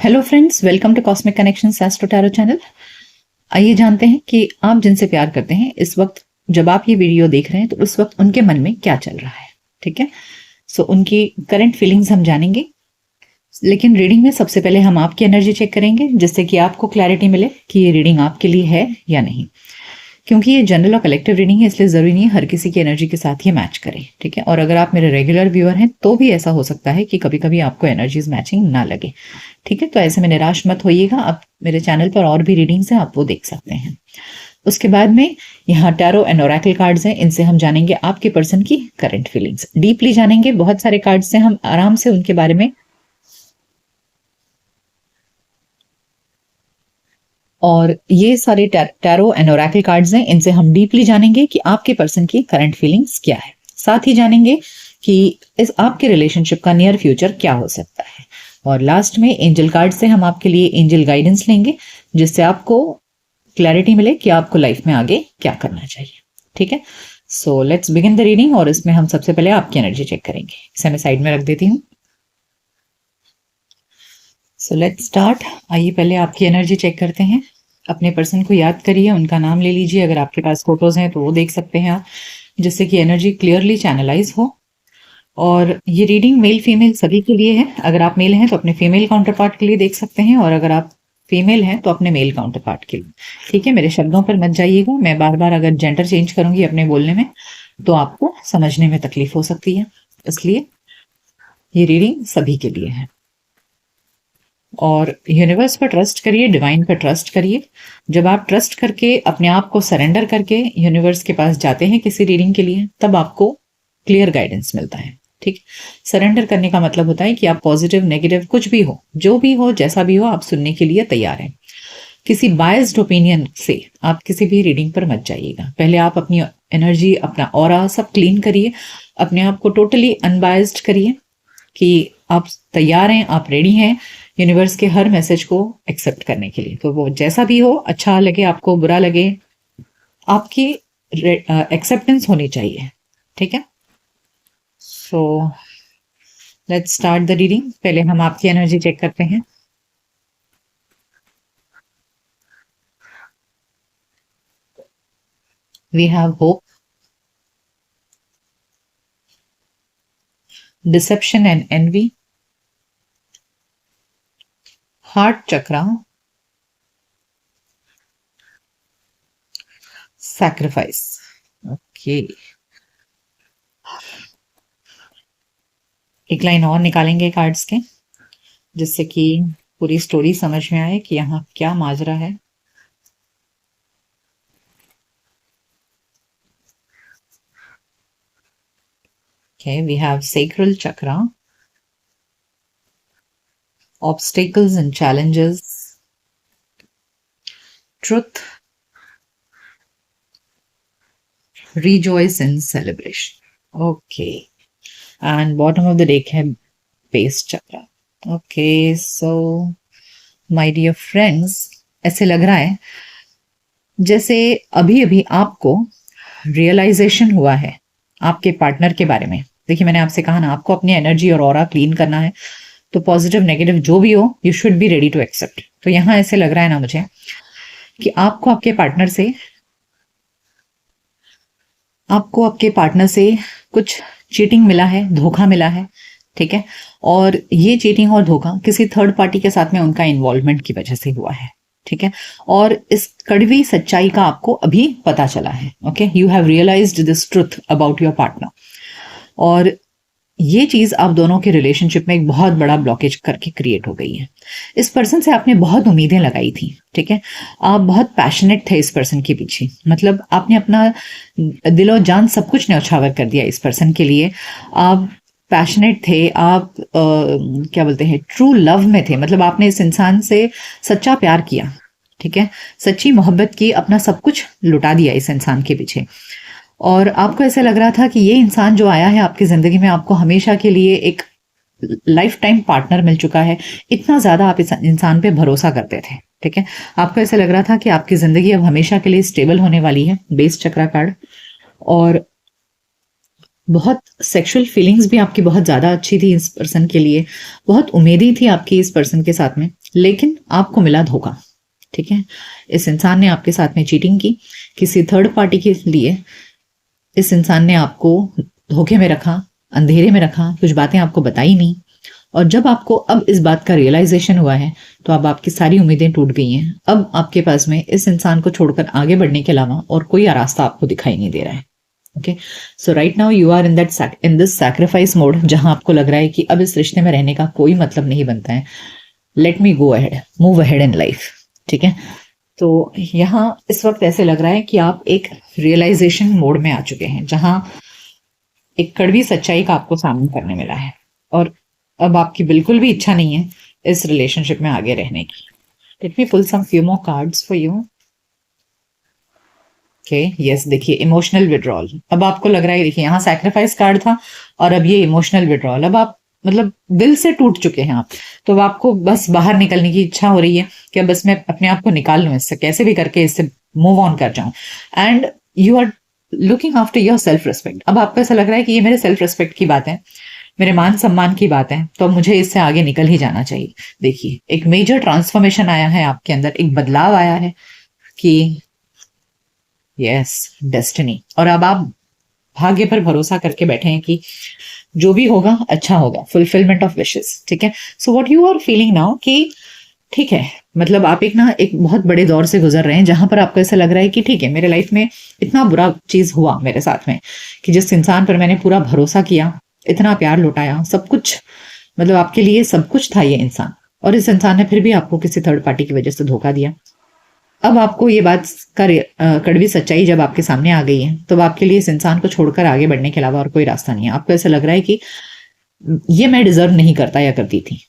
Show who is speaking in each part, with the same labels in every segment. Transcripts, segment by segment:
Speaker 1: Hello friends, welcome to cosmic connections astro tarot channel. आइए जानते हैं कि आप जिनसे प्यार करते हैं इस वक्त जब आप ये वीडियो देख रहे हैं तो उस वक्त उनके मन में क्या चल रहा है। ठीक है, सो उनकी करंट फीलिंग्स हम जानेंगे, लेकिन रीडिंग में सबसे पहले हम आपकी एनर्जी चेक करेंगे जिससे कि आपको क्लैरिटी मिले कि ये रीडिंग आपके लिए है या नहीं। क्योंकि ये जनरल और कलेक्टिव रीडिंग है, इसलिए ज़रूरी नहीं है हर किसी की एनर्जी के साथ ये मैच करे। ठीक है, और अगर आप मेरे रेगुलर व्यूअर हैं तो भी ऐसा हो सकता है कि कभी कभी आपको एनर्जीज मैचिंग ना लगे। ठीक है, तो ऐसे में निराश मत होइएगा। आप मेरे चैनल पर और भी रीडिंग्स हैं, आप वो देख सकते हैं। उसके बाद में यहाँ टैरो एंड ओरेकल कार्ड्स हैं, इनसे हम जानेंगे आपके पर्सन की करंट फीलिंग्स, डीपली जानेंगे। बहुत सारे कार्ड्स से हम आराम से उनके बारे में और ये सारे टैरो एंड ओरेकल कार्ड्स हैं, इनसे हम डीपली जानेंगे कि आपके पर्सन की करंट फीलिंग्स क्या है। साथ ही जानेंगे कि इस आपके रिलेशनशिप का नियर फ्यूचर क्या हो सकता है। और लास्ट में एंजल कार्ड से हम आपके लिए एंजल गाइडेंस लेंगे जिससे आपको क्लैरिटी मिले कि आपको लाइफ में आगे क्या करना चाहिए। ठीक है, so let's begin the reading. और इसमें हम सबसे पहले आपकी एनर्जी चेक करेंगे। इसे मैं साइड में रख देती हूँ। सो लेट्स स्टार्ट। आइए पहले आपकी एनर्जी चेक करते हैं। अपने पर्सन को याद करिए, उनका नाम ले लीजिए। अगर आपके पास फोटोज हैं तो वो देख सकते हैं आप, जिससे कि एनर्जी क्लियरली चैनलाइज हो। और ये रीडिंग मेल फीमेल सभी के लिए है। अगर आप मेल हैं तो अपने फीमेल काउंटर पार्ट के लिए देख सकते हैं, और अगर आप फीमेल हैं तो अपने मेल काउंटर पार्ट के लिए। ठीक है, मेरे शब्दों पर मत जाइएगा। मैं बार बार अगर जेंडर चेंज करूंगी अपने बोलने में तो आपको समझने में तकलीफ हो सकती है, इसलिए ये रीडिंग सभी के लिए है। और यूनिवर्स पर ट्रस्ट करिए, डिवाइन पर ट्रस्ट करिए। जब आप ट्रस्ट करके अपने आप को सरेंडर करके यूनिवर्स के पास जाते हैं किसी रीडिंग के लिए, तब आपको क्लियर गाइडेंस मिलता है। ठीक, सरेंडर करने का मतलब होता है कि आप पॉजिटिव नेगेटिव कुछ भी हो, जो भी हो, जैसा भी हो, आप सुनने के लिए तैयार हैं। किसी बायस्ड ओपिनियन से आप किसी भी रीडिंग पर मत जाइएगा। पहले आप अपनी एनर्जी, अपना ऑरा सब क्लीन करिए, अपने आप को टोटली अनबायस्ड करिए कि आप तैयार हैं, आप रेडी हैं यूनिवर्स के हर मैसेज को एक्सेप्ट करने के लिए। तो वो जैसा भी हो, अच्छा लगे आपको, बुरा लगे, आपकी एक्सेप्टेंस होनी चाहिए। ठीक है, so let's start the reading. पहले हम आपकी एनर्जी चेक करते हैं। We have hope, deception and envy, heart chakra, sacrifice. Okay, एक लाइन और निकालेंगे कार्ड्स के जिससे कि पूरी स्टोरी समझ में आए कि यहाँ क्या माजरा है। Okay, we have sacral chakra, obstacles and challenges, truth, rejoice and celebration. Okay, and bottom of the deck है base chakra. Okay, so my dear friends, ऐसे लग रहा है जैसे अभी अभी आपको रियलाइजेशन हुआ है आपके पार्टनर के बारे में। देखिए, मैंने आपसे कहा ना, आपको अपनी एनर्जी और ऑरा क्लीन करना है, तो पॉजिटिव नेगेटिव जो भी हो, you should be ready to accept. तो यहाँ ऐसे लग रहा है ना मुझे कि आपको आपके पार्टनर से कुछ चीटिंग मिला है, धोखा मिला है। ठीक है, और ये चीटिंग और धोखा किसी थर्ड पार्टी के साथ में उनका इन्वॉल्वमेंट की वजह से हुआ है। ठीक है, और इस कड़वी सच्चाई का आपको अभी पता चला है। Okay, you have realised this truth about your partner, और ये चीज आप दोनों के रिलेशनशिप में एक बहुत बड़ा ब्लॉकेज करके क्रिएट हो गई है। इस पर्सन से आपने बहुत उम्मीदें लगाई थी। ठीक है, आप बहुत पैशनेट थे इस पर्सन के पीछे, मतलब आपने अपना दिलो जान सब कुछ न्यौछावर कर दिया इस पर्सन के लिए। आप पैशनेट थे, आप क्या बोलते हैं, ट्रू लव में थे, मतलब आपने इस इंसान से सच्चा प्यार किया। ठीक है, सच्ची मोहब्बत की, अपना सब कुछ लुटा दिया इस इंसान के पीछे। और आपको ऐसा लग रहा था कि ये इंसान जो आया है आपकी जिंदगी में, आपको हमेशा के लिए एक लाइफ टाइम पार्टनर मिल चुका है। इतना ज्यादा आप इस इंसान पे भरोसा करते थे। ठीक है, आपको ऐसा लग रहा था कि आपकी जिंदगी अब हमेशा के लिए स्टेबल होने वाली है, बेस चक्रा कार्ड। और बहुत सेक्सुअल फीलिंग्स भी आपकी बहुत ज्यादा अच्छी थी इस पर्सन के लिए, बहुत उम्मीदें थी आपकी इस पर्सन के साथ में। लेकिन आपको मिला धोखा। ठीक है, इस इंसान ने आपके साथ में चीटिंग की, किसी थर्ड पार्टी के लिए इस इंसान ने आपको धोखे में रखा, अंधेरे में रखा, कुछ बातें आपको बताई नहीं। और जब आपको अब इस बात का रियलाइजेशन हुआ है तो अब आपकी सारी उम्मीदें टूट गई हैं। अब आपके पास में इस इंसान को छोड़कर आगे बढ़ने के अलावा और कोई रास्ता आपको दिखाई नहीं दे रहा है। Okay, so right now you are in this sacrifice mode, जहां आपको लग रहा है कि अब इस रिश्ते में रहने का कोई मतलब नहीं बनता है। Let me go ahead, move ahead in life. ठीक है, तो यहाँ इस वक्त ऐसे लग रहा है कि आप एक रियलाइजेशन मोड में आ चुके हैं, जहां एक कड़वी सच्चाई का आपको सामना करने मिला है और अब आपकी बिल्कुल भी इच्छा नहीं है इस रिलेशनशिप में आगे रहने की। Let me pull some few more cards for you. Okay, yes, देखिए इमोशनल विड्रॉल। अब आपको लग रहा है, देखिए यहाँ सैक्रिफाइस कार्ड था और अब ये इमोशनल विड्रॉल। अब आप मतलब दिल से टूट चुके हैं आप, तो अब आपको बस बाहर निकलने की इच्छा हो रही है कि अब बस मैं अपने आप को निकाल लूं इससे, कैसे भी करके इससे मूव ऑन कर जाऊं। And you are looking after your self respect. अब आपको ऐसा लग रहा है कि ये मेरे सेल्फ रिस्पेक्ट की बात है, मेरे मान सम्मान की बात है, तो मुझे इससे आगे निकल ही जाना चाहिए। देखिए एक मेजर ट्रांसफॉर्मेशन आया है आपके अंदर, एक बदलाव आया है कि यस, डेस्टिनी। और अब आप भाग्य पर भरोसा करके बैठे हैं कि जो भी होगा अच्छा होगा, फुलफिलमेंट ऑफ विशेस। ठीक है, so what you are feeling now कि ठीक है, मतलब आप एक बहुत बड़े दौर से गुजर रहे हैं जहां पर आपको ऐसा लग रहा है कि ठीक है, मेरे लाइफ में इतना बुरा चीज हुआ मेरे साथ में कि जिस इंसान पर मैंने पूरा भरोसा किया, इतना प्यार लुटाया, सब कुछ, मतलब आपके लिए सब कुछ था ये इंसान, और इस इंसान ने फिर भी आपको किसी थर्ड पार्टी की वजह से धोखा दिया। अब आपको ये बात का कड़वी सच्चाई जब आपके सामने आ गई है, तो अब आपके लिए इस इंसान को छोड़कर आगे बढ़ने के अलावा और कोई रास्ता नहीं है। आपको ऐसा लग रहा है कि ये मैं डिजर्व नहीं करता या करती थी।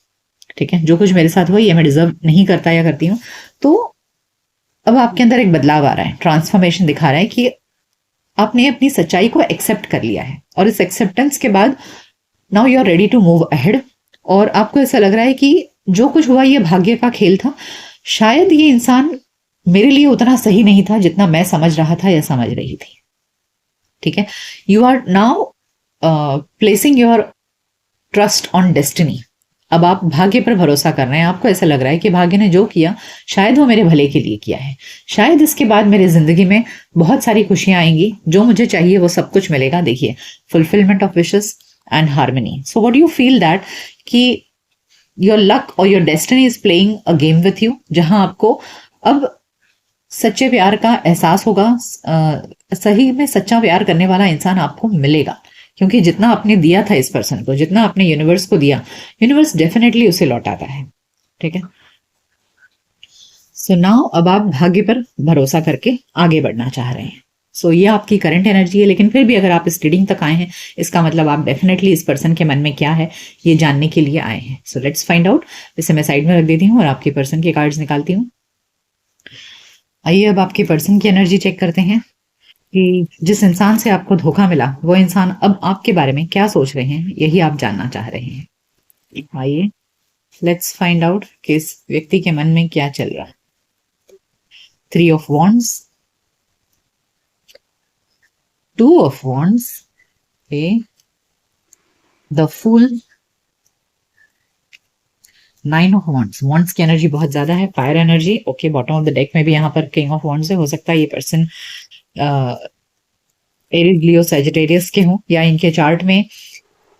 Speaker 1: ठीक है, जो कुछ मेरे साथ हुआ ये मैं डिजर्व नहीं करता या करती हूँ। तो अब आपके अंदर एक बदलाव आ रहा है, ट्रांसफॉर्मेशन दिखा रहा है कि आपने अपनी सच्चाई को एक्सेप्ट कर लिया है, और इस एक्सेप्टेंस के बाद now you are ready to move ahead. और आपको ऐसा लग रहा है कि जो कुछ हुआ ये भाग्य का खेल था, शायद ये इंसान मेरे लिए उतना सही नहीं था जितना मैं समझ रहा था या समझ रही थी। ठीक है, you are now placing your trust on destiny. अब आप भाग्य पर भरोसा कर रहे हैं। आपको ऐसा लग रहा है कि भाग्य ने जो किया शायद वो मेरे भले के लिए किया है, शायद इसके बाद मेरी जिंदगी में बहुत सारी खुशियां आएंगी, जो मुझे चाहिए वो सब कुछ मिलेगा। देखिए, fulfilment of wishes and harmony. So what you feel that कि योर लक और your destiny is playing a game with you, जहां आपको अब सच्चे प्यार का एहसास होगा। सही में सच्चा प्यार करने वाला इंसान आपको मिलेगा, क्योंकि जितना आपने दिया था इस पर्सन को, जितना आपने यूनिवर्स को दिया, यूनिवर्स डेफिनेटली उसे लौटाता है। ठीक है, सो नाउ अब आप भाग्य पर भरोसा करके आगे बढ़ना चाह रहे हैं। सो ये आपकी करंट एनर्जी है, लेकिन फिर भी अगर आप इस रीडिंग तक आए हैं, इसका मतलब आप डेफिनेटली इस पर्सन के मन में क्या है ये जानने के लिए आए हैं। So let's find out. इसे मैं साइड में रख देती हूँ और आपके पर्सन के कार्ड्स निकालती हूँ। आइए अब आपके पर्सन की एनर्जी चेक करते हैं कि जिस इंसान से आपको धोखा मिला वो इंसान अब आपके बारे में क्या सोच रहे हैं, यही आप जानना चाह रहे हैं। आइए लेट्स फाइंड आउट कि इस व्यक्ति के मन में क्या चल रहा है। 3 of Wands, 2 of Wands, okay, the Fool, 9 of Wands। Wands की एनर्जी बहुत ज्यादा है, fire energy. Okay, bottom of the deck में भी यहाँ पर किंग ऑफ Wands है। हो सकता है ये पर्सन एरीज, लियो, सैजिटेरियस के हों, या इनके चार्ट में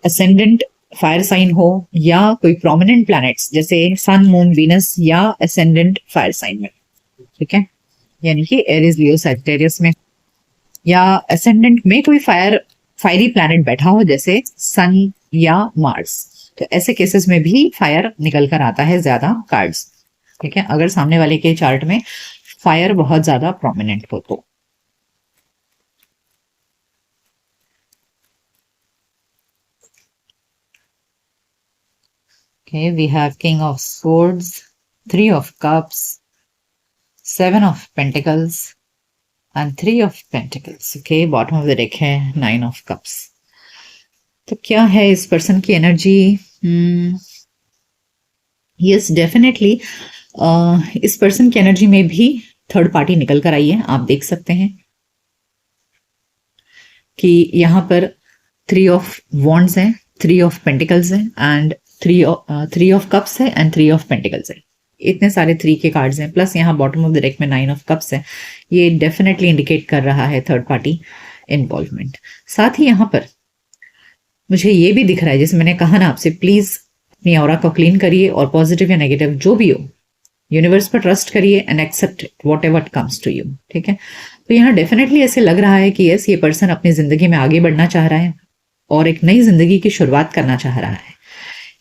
Speaker 1: असेंडेंट फायर साइन हो, या कोई प्रोमिनेंट प्लैनेट्स जैसे सन, मून, वीनस, या असेंडेंट फायर साइन में। ठीक है, यानी कि एरीज, लियो, सैजिटेरियस में, या असेंडेंट में कोई फायरी प्लैनेट बैठा हो जैसे सन या मार्स। तो ऐसे केसेस में भी फायर निकल कर आता है ज्यादा कार्ड्स। ठीक है, अगर सामने वाले के चार्ट में फायर बहुत ज्यादा प्रोमिनेंट हो तो। Okay, we have King of Swords, 3 of Cups, 7 of Pentacles and 3 of Pentacles. Okay, bottom of the deck है 9 of Cups. तो क्या है इस पर्सन की एनर्जी? यस, डेफिनेटली इस पर्सन की एनर्जी में भी थर्ड पार्टी निकल कर आई है। आप देख सकते हैं कि यहाँ पर 3 of Wands है, 3 of Pentacles है, एंड 3 of Cups है, एंड 3 of Pentacles है। इतने सारे 3 के कार्ड्स हैं, प्लस यहाँ बॉटम ऑफ द डेक में 9 ऑफ कप्स है, ये डेफिनेटली इंडिकेट कर रहा है थर्ड पार्टी इन्वॉल्वमेंट। साथ ही यहाँ पर मुझे ये भी दिख रहा है, जैसे मैंने कहा ना आपसे, प्लीज अपनी ऑरा को क्लीन करिए और पॉजिटिव या नेगेटिव जो भी हो यूनिवर्स पर ट्रस्ट करिए and accept whatever comes to you. ठीक है, तो यहाँ डेफिनेटली ऐसे लग रहा है कि यस, ये पर्सन अपनी जिंदगी में आगे बढ़ना चाह रहा है और एक नई जिंदगी की शुरुआत करना चाह रहा है,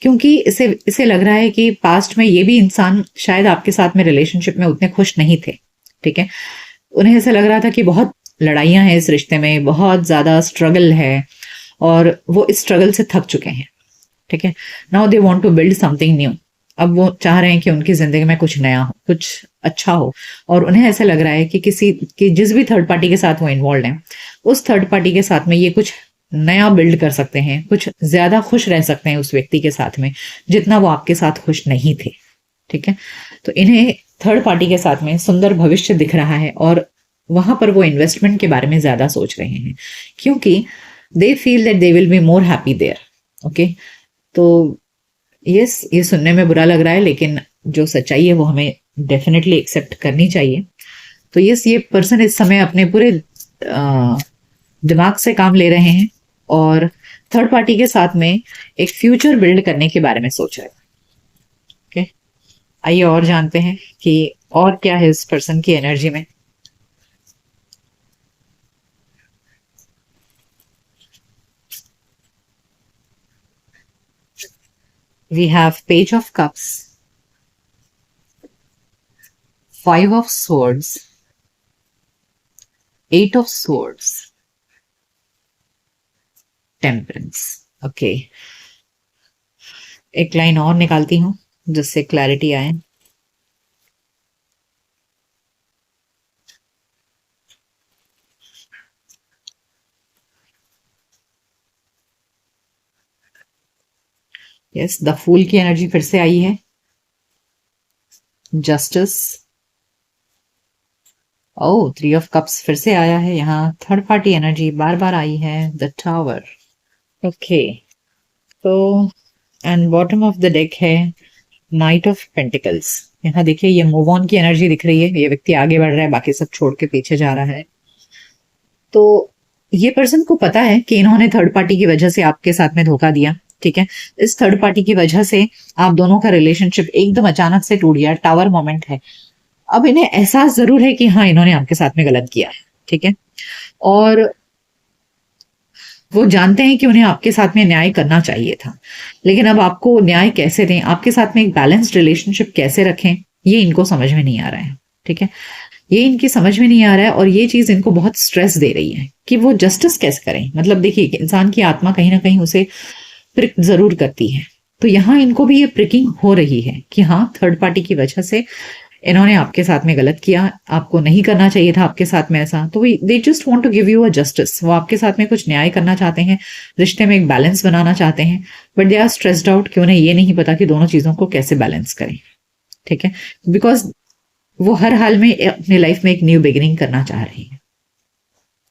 Speaker 1: क्योंकि इसे इसे लग रहा है कि पास्ट में ये भी इंसान शायद आपके साथ में रिलेशनशिप में उतने खुश नहीं थे। ठीक है, उन्हें ऐसा लग रहा था कि बहुत लड़ाइयां हैं इस रिश्ते में, बहुत ज्यादा स्ट्रगल है और वो इस स्ट्रगल से थक चुके हैं। ठीक है, now they want to build something new. अब वो चाह रहे हैं कि उनकी जिंदगी में कुछ नया हो, कुछ अच्छा हो, और उन्हें ऐसा लग रहा है कि जिस भी थर्ड पार्टी के साथ वो इन्वॉल्व हैं, उस थर्ड पार्टी के साथ में ये कुछ नया बिल्ड कर सकते हैं, कुछ ज्यादा खुश रह सकते हैं उस व्यक्ति के साथ में जितना वो आपके साथ खुश नहीं थे। ठीक है, तो इन्हें थर्ड पार्टी के साथ में सुंदर भविष्य दिख रहा है और वहां पर वो इन्वेस्टमेंट के बारे में ज्यादा सोच रहे हैं, क्योंकि they feel that they will be more happy there. Okay, तो यस, ये सुनने में बुरा लग रहा है, लेकिन जो सच्चाई है वो हमें डेफिनेटली एक्सेप्ट करनी चाहिए। तो यस, ये पर्सन इस समय अपने पूरे दिमाग से काम ले रहे हैं और थर्ड पार्टी के साथ में एक फ्यूचर बिल्ड करने के बारे में सोच रहे हैं। ओके, आइए और जानते हैं कि और क्या है इस पर्सन की एनर्जी में। We have Page of Cups, 5 of Swords, 8 of Swords, Temperance. Okay, एक लाइन और निकालती हूं जिससे क्लैरिटी आए। यस, द फूल की एनर्जी फिर से आई है, जस्टिस, ओ 3 ऑफ कप्स फिर से आया है, यहाँ थर्ड पार्टी एनर्जी बार बार आई है, द टावर। ओके, तो and bottom of the deck है नाइट ऑफ पेंटिकल्स। यहाँ देखिए, ये मूव ऑन की एनर्जी दिख रही है, ये व्यक्ति आगे बढ़ रहा है, बाकी सब छोड़ के पीछे जा रहा है। तो ये पर्सन को पता है कि इन्होंने थर्ड पार्टी की वजह से आपके साथ में धोखा दिया। ठीक है, इस थर्ड पार्टी की वजह से आप दोनों का रिलेशनशिप एकदम अचानक से टूट गया, टावर मोमेंट है। अब इन्हें एहसास जरूर है कि हाँ, इन्होंने आपके साथ में गलत किया है। ठीक है, और वो जानते हैं कि उन्हें आपके साथ में न्याय करना चाहिए था, लेकिन अब आपको न्याय कैसे दें, आपके साथ में एक बैलेंस्ड रिलेशनशिप कैसे रखें, ये इनको समझ में नहीं आ रहा है। ठीक है, ये इनकी समझ में नहीं आ रहा है और ये चीज इनको बहुत स्ट्रेस दे रही है कि वो जस्टिस कैसे करें। मतलब देखिए, इंसान की आत्मा कहीं ना कहीं उसे प्रिक जरूर करती है, तो यहाँ इनको भी ये प्रिकिंग हो रही है कि हाँ, थर्ड पार्टी की वजह से इन्होंने आपके साथ में गलत किया, आपको नहीं करना चाहिए था आपके साथ में ऐसा। तो they just want to give you a justice, वो आपके साथ में कुछ न्याय करना चाहते हैं, रिश्ते में एक बैलेंस बनाना चाहते हैं, but they are stressed out कि उन्हें ये नहीं पता कि दोनों चीजों को कैसे बैलेंस करें। ठीक है, बिकॉज वो हर हाल में अपनी लाइफ में एक न्यू बिगिनिंग करना चाह रही है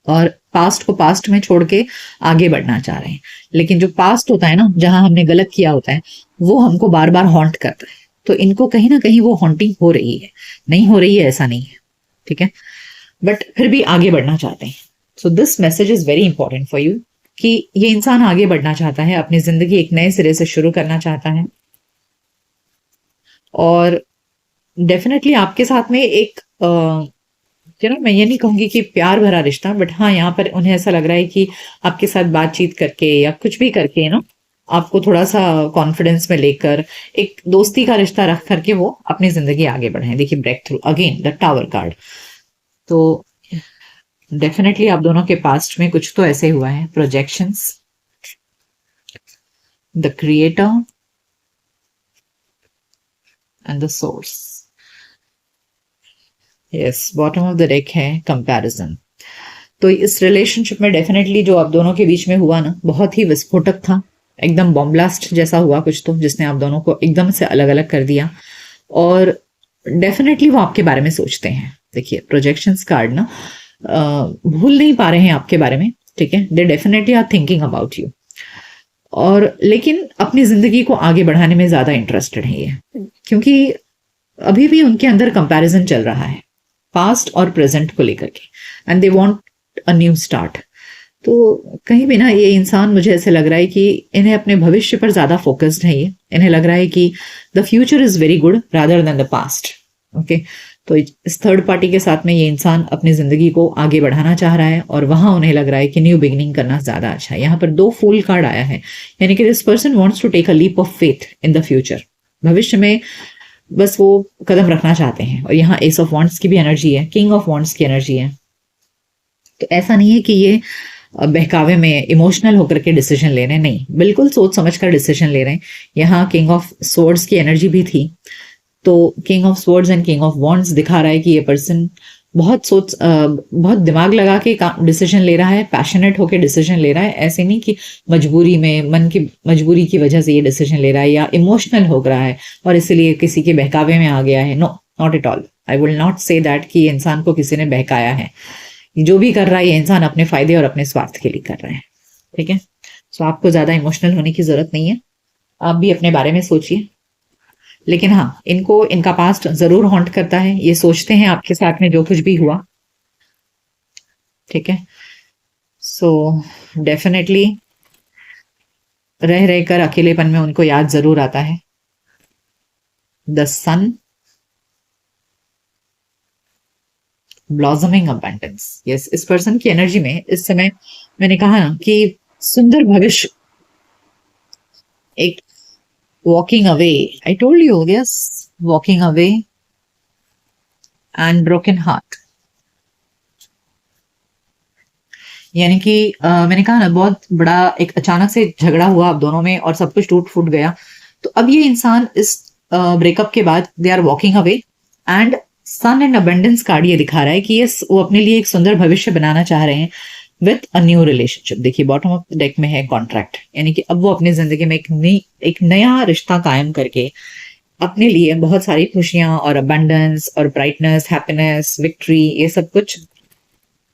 Speaker 1: और पास्ट को पास्ट में छोड़ के आगे बढ़ना चाह रहे हैं। लेकिन जो पास्ट होता है ना, जहां हमने गलत किया होता है, वो हमको बार बार हॉन्ट करता है। तो इनको कहीं ना कहीं वो हॉन्टिंग हो रही है, नहीं हो रही है ऐसा नहीं है। ठीक है, बट फिर भी आगे बढ़ना चाहते हैं। So this message is very important for you कि ये इंसान आगे बढ़ना चाहता है, अपनी जिंदगी एक नए सिरे से शुरू करना चाहता है और डेफिनेटली आपके साथ में एक मैं ये नहीं कहूंगी कि प्यार भरा रिश्ता, बट हाँ, यहाँ पर उन्हें ऐसा लग रहा है कि आपके साथ बातचीत करके या कुछ भी करके आपको थोड़ा सा कॉन्फिडेंस में लेकर एक दोस्ती का रिश्ता रख करके वो अपनी जिंदगी आगे बढ़े। देखिए, breakthrough again, the tower card. तो डेफिनेटली आप दोनों के पास्ट में कुछ तो ऐसे हुआ है, projections, the creator and the source. Yes, bottom of the deck है कंपैरिजन। तो इस रिलेशनशिप में डेफिनेटली जो आप दोनों के बीच में हुआ ना, बहुत ही विस्फोटक था, एकदम बॉम्ब ब्लास्ट जैसा हुआ कुछ, तो जिसने आप दोनों को एकदम से अलग अलग कर दिया और डेफिनेटली वो आपके बारे में सोचते हैं। देखिए, प्रोजेक्शंस कार्ड ना भूल नहीं पा रहे हैं आपके बारे में। ठीक है, they definitely are thinking about you, और लेकिन अपनी जिंदगी को आगे बढ़ाने में ज्यादा इंटरेस्टेड है ये, क्योंकि अभी भी उनके अंदर कंपैरिजन चल रहा है पास्ट और प्रेजेंट को लेकर के, and they want a new start. तो कहीं भी ना ये इंसान, मुझे ऐसे लग रहा है कि इन्हें अपने भविष्य पर ज्यादा फोकस्ड है। ये इन्हें लग रहा है कि the future is very good rather than the past. Okay, तो इस थर्ड पार्टी के साथ में ये इंसान अपनी जिंदगी को आगे बढ़ाना चाह रहा है, और वहां उन्हें लग रहा है कि न्यू बिगिनिंग करना ज्यादा अच्छा है। यहाँ पर 2 फूल कार्ड आया है, यानी कि this person wants to take a leap of faith in the future. भविष्य में बस वो कदम रखना चाहते हैं। और यहाँ एस ऑफ वॉन्ट्स की भी एनर्जी है, किंग ऑफ वॉन्ट्स की एनर्जी है। तो ऐसा नहीं है कि ये बहकावे में इमोशनल होकर के डिसीजन ले रहे हैं, नहीं, बिल्कुल सोच समझ कर डिसीजन ले रहे हैं। यहाँ किंग ऑफ स्वॉर्ड्स की एनर्जी भी थी, तो king of swords and king of wands दिखा रहा है कि ये पर्सन बहुत दिमाग लगा के डिसीजन ले रहा है, पैशनेट होकर डिसीजन ले रहा है। ऐसे नहीं कि मजबूरी में, मन की मजबूरी की वजह से ये डिसीजन ले रहा है, या इमोशनल हो रहा है और इसीलिए किसी के बहकावे में आ गया है। No, not at all. I will not say that कि इंसान को किसी ने बहकाया है। जो भी कर रहा है ये इंसान अपने फायदे और अपने स्वार्थ के लिए कर रहा है। ठीक है, सो आपको ज्यादा इमोशनल होने की जरूरत नहीं है। आप भी अपने बारे में सोचिए। लेकिन हाँ, इनको इनका पास्ट जरूर हॉन्ट करता है। ये सोचते हैं आपके साथ में जो कुछ भी हुआ। ठीक है, सो डेफिनेटली रह रहकर अकेलेपन में उनको याद जरूर आता है। The sun, blossoming abundance. Yes, इस पर्सन की एनर्जी में इस समय मैंने कहा ना कि सुंदर भविष्य, एक walking away, I told you, yes, walking away and broken heart. यानी कि मैंने कहा ना, बहुत बड़ा एक अचानक से झगड़ा हुआ आप दोनों में और सब कुछ टूट फूट गया। तो अब ये इंसान इस ब्रेकअप के बाद they are walking away, and sun and abundance card ये दिखा रहा है कि ये वो अपने लिए एक सुंदर भविष्य बनाना चाह रहे हैं विथ अ न्यू रिलेशनशिप। देखिए बॉटम ऑफ द डेक में है कॉन्ट्रैक्ट, यानी कि अब वो अपनी जिंदगी में एक नया रिश्ता कायम करके अपने लिए बहुत सारी खुशियां और अबंडेंस और ब्राइटनेस, हैप्पीनेस, विक्ट्री, ये सब कुछ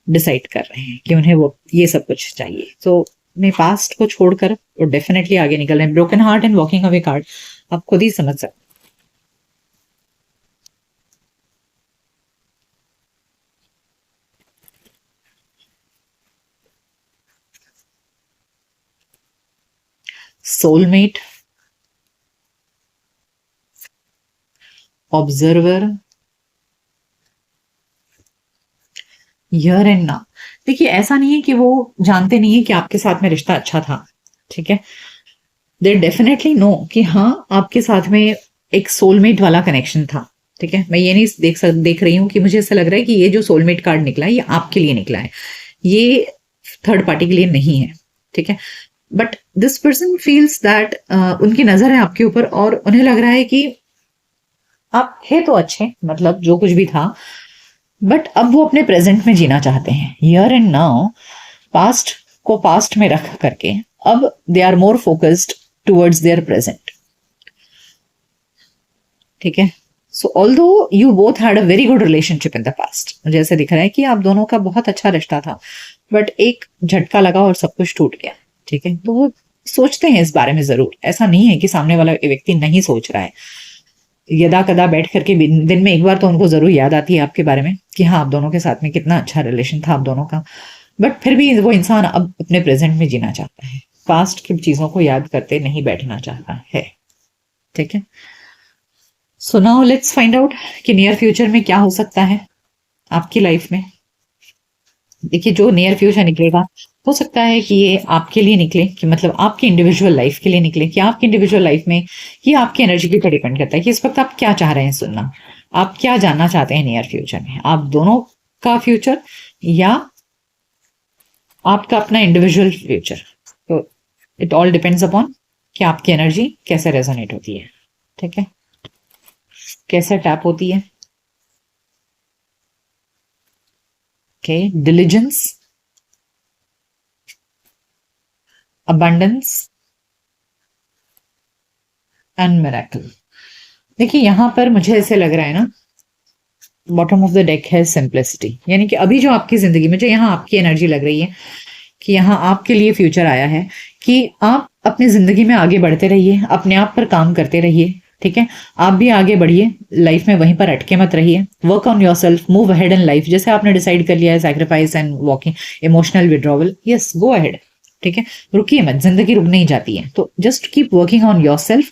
Speaker 1: डिसाइड कर रहे हैं कि उन्हें वो ये सब कुछ चाहिए। तो अपने पास्ट को छोड़कर वो डेफिनेटली आगे निकल रहे हैं। Broken heart and walking away card आप खुद ही समझ सकते। Soulmate, observer, here and now. देखिए ऐसा नहीं है कि वो जानते नहीं है कि आपके साथ में रिश्ता अच्छा था। ठीक है, दे डेफिनेटली नो कि हाँ, आपके साथ में एक सोलमेट वाला कनेक्शन था। ठीक है, मैं ये नहीं देख रही हूँ कि मुझे ऐसा लग रहा है कि ये जो सोलमेट कार्ड निकला है ये आपके लिए निकला है, ये थर्ड पार्टी के लिए नहीं है। ठीक है, but this person feels that उनकी नजर है आपके ऊपर और उन्हें लग रहा है कि आप थे तो अच्छे, मतलब जो कुछ भी था, बट अब वो अपने प्रेजेंट में जीना चाहते हैं। हियर एंड नाउ, पास्ट को पास्ट में रख करके अब they are more focused towards their present. ठीक है, so although you both had a very good relationship in the past, मुझे ऐसे दिख रहा है कि आप दोनों का बहुत अच्छा रिश्ता था, बट एक झटका लगा और सब कुछ टूट गया। ठीक है, तो वो सोचते हैं इस बारे में जरूर। ऐसा नहीं है कि सामने वाला व्यक्ति नहीं सोच रहा है। यदा कदा बैठ करके दिन में एक बार तो उनको जरूर याद आती है आपके बारे में कि हाँ, आप दोनों के साथ में कितना अच्छा रिलेशन था आप दोनों का, बट फिर भी वो इंसान अब अपने प्रेजेंट में जीना चाहता है, पास्ट की चीजों को याद करते नहीं बैठना चाहता है। ठीक है, so now let's find out कि नियर फ्यूचर में क्या हो सकता है आपकी लाइफ में। देखिए जो नियर फ्यूचर निकलेगा, हो सकता है कि ये आपके लिए निकले, कि मतलब आपकी इंडिविजुअल लाइफ के लिए निकले, कि आपकी इंडिविजुअल लाइफ में ये आपकी एनर्जी के ऊपर डिपेंड करता है कि इस वक्त आप क्या चाह रहे हैं सुनना, आप क्या जानना चाहते हैं नियर फ्यूचर में, आप दोनों का फ्यूचर या आपका अपना इंडिविजुअल फ्यूचर। तो इट ऑल डिपेंड्स अपॉन कि आपकी एनर्जी कैसे रेजोनेट होती है। ठीक है, कैसे टैप होती है। Okay, diligence, abundance and miracle. देखिए यहां पर मुझे ऐसे लग रहा है ना, बॉटम ऑफ द डेक है सिंप्लिसिटी, यानी कि अभी जो आपकी जिंदगी में जो यहाँ आपकी एनर्जी लग रही है कि यहाँ आपके लिए फ्यूचर आया है, कि आप अपनी जिंदगी में आगे बढ़ते रहिए, अपने आप पर काम करते रहिए। ठीक है, आप भी आगे बढ़िए, लाइफ में वहीं पर अटके मत रहिए, work on your self, move ahead in life. जैसे आपने डिसाइड कर लिया है sacrifice and walking, emotional withdrawal, yes go ahead, ठीक है, रुकिए मत, जिंदगी रुक नहीं जाती है, तो just keep working on your self,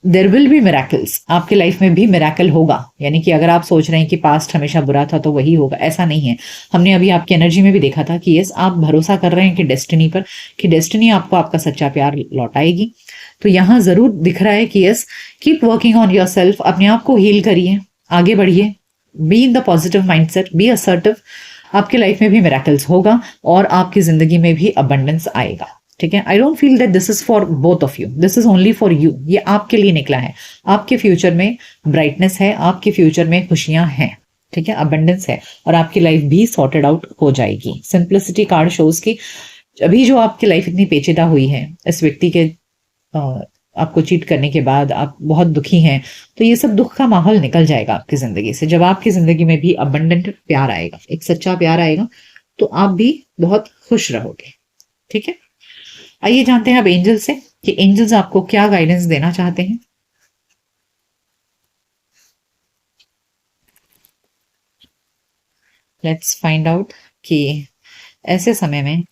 Speaker 1: there will be miracles, आपके लाइफ में भी मिराकल होगा। यानी कि अगर आप सोच रहे हैं कि पास्ट हमेशा बुरा था तो वही होगा, ऐसा नहीं है। हमने अभी आपकी एनर्जी में भी देखा था कि यस आप भरोसा कर रहे हैं कि डेस्टिनी पर, कि डेस्टिनी आपको आपका सच्चा प्यार लौटाएगी। तो यहाँ जरूर दिख रहा है कि yes keep working on yourself, अपने आप को हील करिए, आगे बढ़िए, be in the positive mindset, be assertive, आपके लाइफ में भी मिराकल्स होगा और आपकी जिंदगी में भी अबंडेंस आएगा। ठीक है, I don't feel that this is for both of you, this is only for you, ये आपके लिए निकला है। आपके फ्यूचर में ब्राइटनेस है, आपके फ्यूचर में खुशियां हैं, ठीक है, अबंडेंस है, और आपकी लाइफ भी सॉर्टेड आउट हो जाएगी। सिंप्लिसिटी कार्ड शोज की अभी जो आपकी लाइफ इतनी पेचीदा हुई है, इस व्यक्ति के आपको चीट करने के बाद आप बहुत दुखी हैं, तो ये सब दुख का माहौल निकल जाएगा आपकी जिंदगी से, जब आपकी जिंदगी में भी अबंडेंट प्यार आएगा, एक सच्चा प्यार आएगा, तो आप भी बहुत खुश रहोगे। ठीक है, आइए जानते हैं अब एंजल से कि एंजल्स आपको क्या गाइडेंस देना चाहते हैं। लेट्स फाइंड आउट कि ऐसे समय में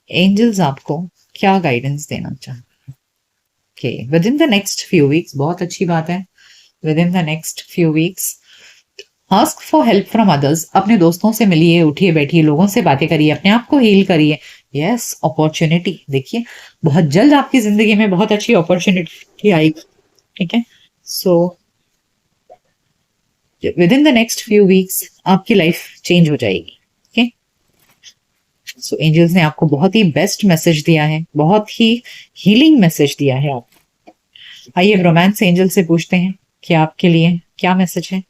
Speaker 1: एंजल्स आपको क्या गाइडेंस देना चाहते हैं। Okay, with in the next few weeks, बहुत अच्छी बात है, with in the next few weeks ask for help from others, अपने दोस्तों से मिलिए, उठिए बैठिए, लोगों से बातें करिए, अपने आप को हील करिए। यस, अपॉर्चुनिटी, देखिए बहुत जल्द आपकी जिंदगी में बहुत अच्छी अपॉर्चुनिटी आएगी। ठीक है, so with in the next few weeks आपकी लाइफ चेंज हो जाएगी। ठीक है, सो एंजल्स ने आपको बहुत ही बेस्ट मैसेज दिया है, बहुत ही हीलिंग मैसेज दिया है आप। आइए रोमांस एंजल से पूछते हैं कि आपके लिए क्या मैसेज है।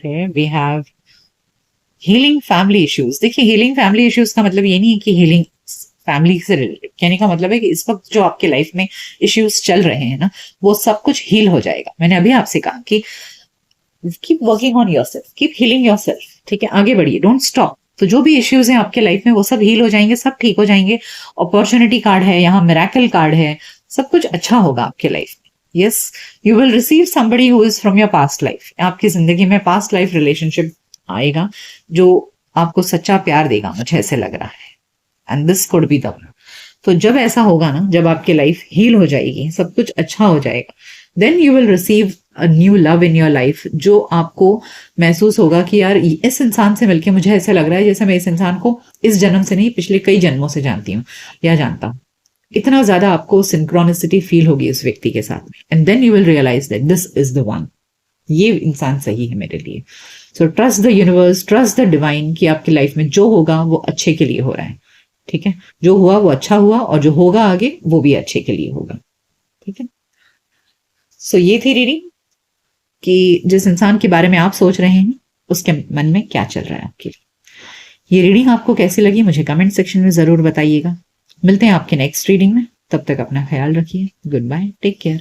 Speaker 1: We have healing family issues. देखिए हीलिंग फैमिली इश्यूज का मतलब ये नहीं है कि हीलिंग फैमिली से रिलेटेड, कहने का मतलब है कि इस वक्त जो आपके लाइफ में इश्यूज चल रहे हैं ना, वो सब कुछ हील हो जाएगा। मैंने अभी आपसे कहा कि keep working on yourself, keep healing yourself, ठीक है, आगे बढ़िए, डोंट स्टॉप। तो जो भी इश्यूज हैं आपके लाइफ में वो सब हील हो जाएंगे, सब ठीक हो जाएंगे। अपॉर्चुनिटी कार्ड है यहाँ, मिरेकल कार्ड है, सब कुछ अच्छा होगा आपके लाइफ में। Yes, you will receive somebody who is from your past life, आपकी जिंदगी में पास्ट लाइफ रिलेशनशिप आएगा जो आपको सच्चा प्यार देगा, मुझे ऐसे लग रहा है, and this could be the one. तो जब ऐसा होगा ना, जब आपकी लाइफ हील हो जाएगी, सब कुछ अच्छा हो जाएगा, then you will receive a new love in your life, जो आपको महसूस होगा कि यार इस इंसान से मिलके मुझे ऐसा लग रहा है जैसे मैं इस इंसान को इस जन्म से नहीं पिछले कई जन्मों से जानती हूँ या जानता हूँ। इतना ज्यादा आपको सिंक्रोनिसिटी फील होगी उस व्यक्ति के साथ में, and then you will realise that this is the one, ये इंसान सही है मेरे लिए। So trust the universe, trust the divine कि आपकी लाइफ में जो होगा वो अच्छे के लिए हो रहा है। ठीक है, जो हुआ वो अच्छा हुआ, और जो होगा आगे वो भी अच्छे के लिए होगा। ठीक है, सो ये थी रीडिंग कि जिस इंसान के बारे में आप सोच रहे हैं उसके मन में क्या चल रहा है आपके लिए। ये रीडिंग आपको कैसी लगी मुझे कमेंट सेक्शन में जरूर बताइएगा। मिलते हैं आपके नेक्स्ट रीडिंग में, तब तक अपना ख्याल रखिए। Good bye, take care.